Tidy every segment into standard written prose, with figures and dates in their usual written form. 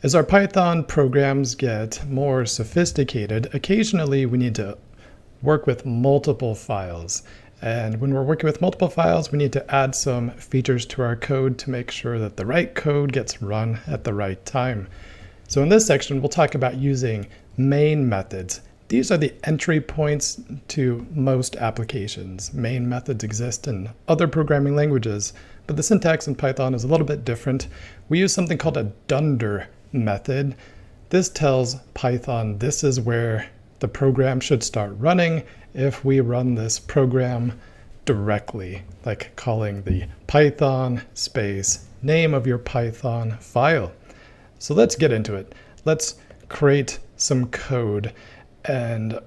As our Python programs get more sophisticated, occasionally we need to work with multiple files. And when we're working with multiple files, we need to add some features to our code to make sure that the right code gets run at the right time. So in this section, we'll talk about using main methods. These are the entry points to most applications. Main methods exist in other programming languages, but the syntax in Python is a little bit different. We use something called a Dunder method. This tells Python this is where the program should start running if we run this program directly, like calling the Python space name of your Python file. So let's get into it. Let's create some code, and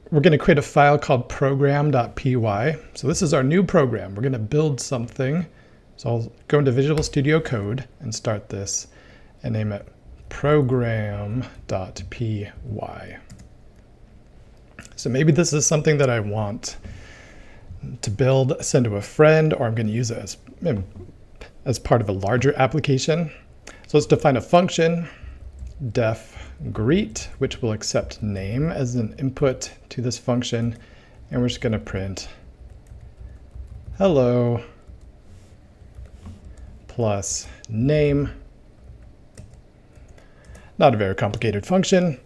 we're going to create a file called program.py. So this is our new program. We're going to build something. So I'll go into Visual Studio Code and start this and name it program.py. So maybe this is something that I want to build, send to a friend, or I'm going to use it as part of a larger application. So let's define a function, def greet, which will accept name as an input to this function. And we're just going to print hello plus name. Not a very complicated function.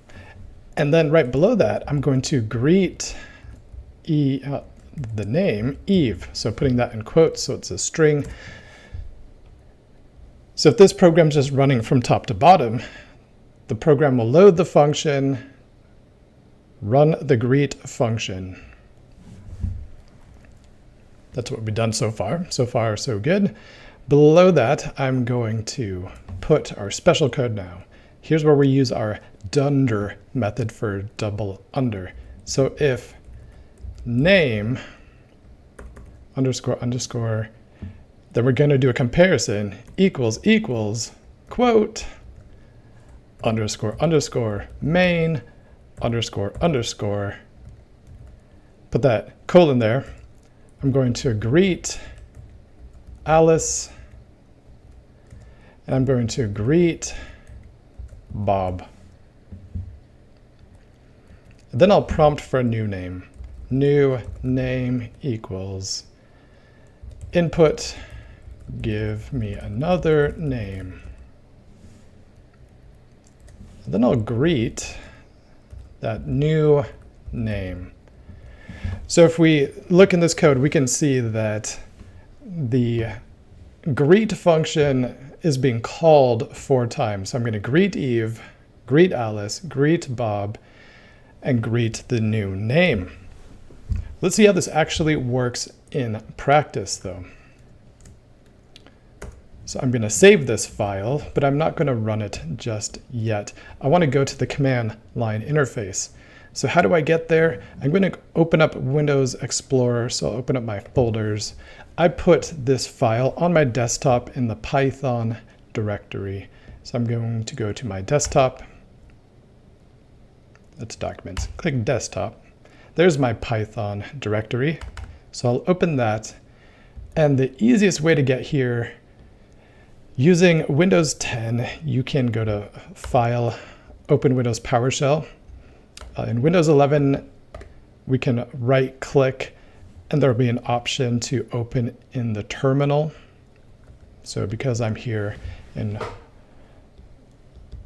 And then right below that, I'm going to greet the name Eve. So putting that in quotes, so it's a string. So if this program is just running from top to bottom, the program will load the function, run the greet function. That's what we've done so far. So far, so good. Below that, I'm going to put our special code now. Here's where we use our Dunder method for double under. So if name underscore underscore, then we're going to do a comparison equals quote underscore underscore main underscore underscore. Put that colon there. I'm going to greet Alice, and I'm going to greet Bob. And then I'll prompt for a new name. New name equals input, give me another name. And then I'll greet that new name. So if we look in this code, we can see that the greet function is being called 4 times. So I'm going to greet Eve, greet Alice, greet Bob, and greet the new name. Let's see how this actually works in practice, though. So I'm going to save this file, but I'm not going to run it just yet. I want to go to the command line interface. So how do I get there? I'm going to open up Windows Explorer. So I'll open up my folders. I put this file on my desktop in the Python directory. So I'm going to go to my desktop. That's Documents. Click Desktop. There's my Python directory. So I'll open that. And the easiest way to get here, using Windows 10, you can go to File, Open Windows PowerShell. In Windows 11, we can right-click, and there will be an option to open in the terminal. So because I'm here in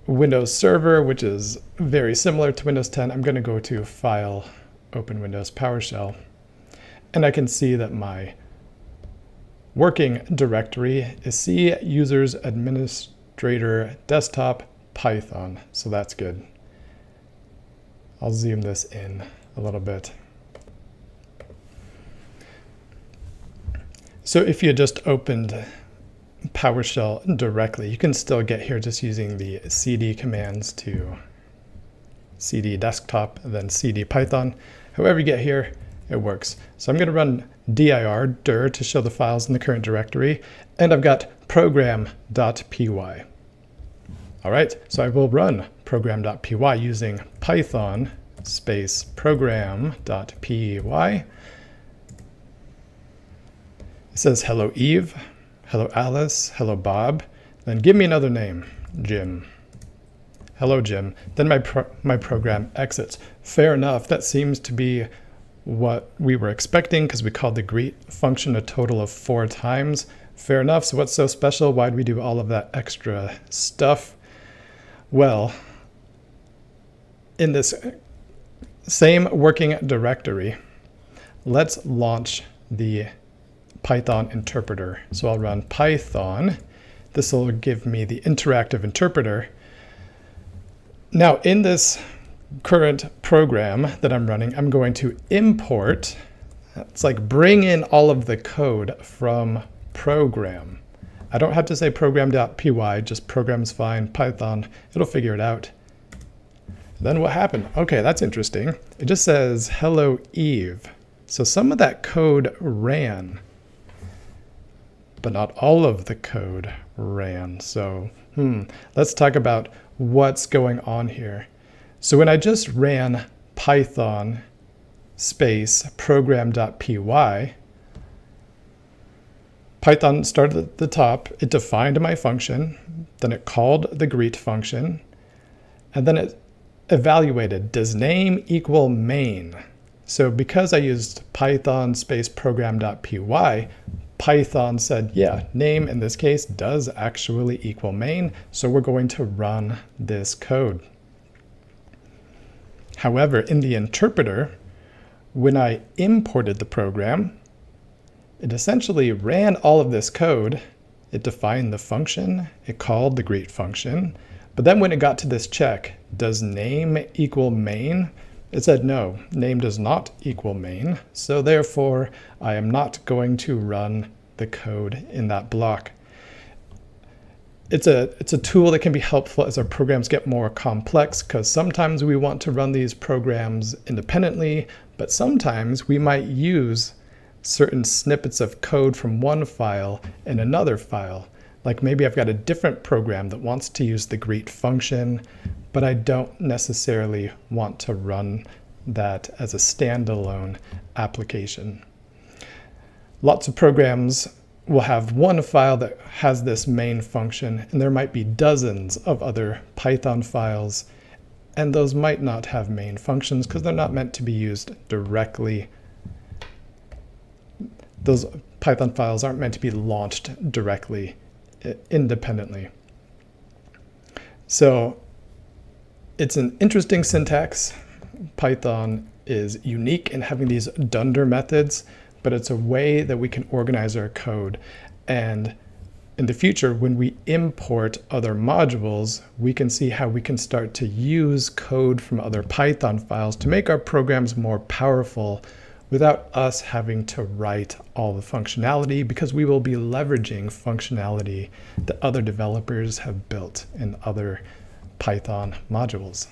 Windows Server, which is very similar to Windows 10, I'm going to go to File, Open Windows PowerShell. And I can see that my working directory is C users administrator desktop Python. So that's good. I'll zoom this in a little bit. So if you just opened PowerShell directly, you can still get here just using the cd commands to cd desktop and then cd Python. However you get here, it works. So I'm going to run dir to show the files in the current directory, and I've got program.py. All right, so I will run program.py using Python space program.py. It says hello Eve, hello Alice, hello Bob, then give me another name, Jim. hello, Jim. Then my program exits. Fair enough. That seems to be what we were expecting because we called the greet function a total of 4 times. Fair enough. So what's so special? Why did we do all of that extra stuff? Well, in this same working directory, let's launch the Python interpreter. So I'll run Python. This will give me the interactive interpreter. Now in this current program that I'm running, I'm going to import, it's like bring in all of the code from program. I don't have to say program.py, just program's fine, Python, it'll figure it out. Then what happened? Okay, that's interesting. It just says, hello, Eve. So some of that code ran, but not all of the code ran. So let's talk about what's going on here. So when I just ran Python space program.py, Python started at the top, it defined my function, then it called the greet function, and then it evaluated, does name equal main? So because I used Python space program.py, Python said, yeah, name in this case does actually equal main, so we're going to run this code. However, in the interpreter, when I imported the program, it essentially ran all of this code. It defined the function, it called the greet function, but then when it got to this check, does name equal main? It said no, name does not equal main, so therefore I am not going to run the code in that block. It's a tool that can be helpful as our programs get more complex, because sometimes we want to run these programs independently, but sometimes we might use certain snippets of code from one file in another file. Like maybe I've got a different program that wants to use the greet function, but I don't necessarily want to run that as a standalone application. Lots of programs will have one file that has this main function, and there might be dozens of other Python files, and those might not have main functions because they're not meant to be used directly. Those Python files aren't meant to be launched directly, independently. So it's an interesting syntax. Python is unique in having these Dunder methods, but it's a way that we can organize our code. And in the future, when we import other modules, we can see how we can start to use code from other Python files to make our programs more powerful without us having to write all the functionality, because we will be leveraging functionality that other developers have built in other Python modules.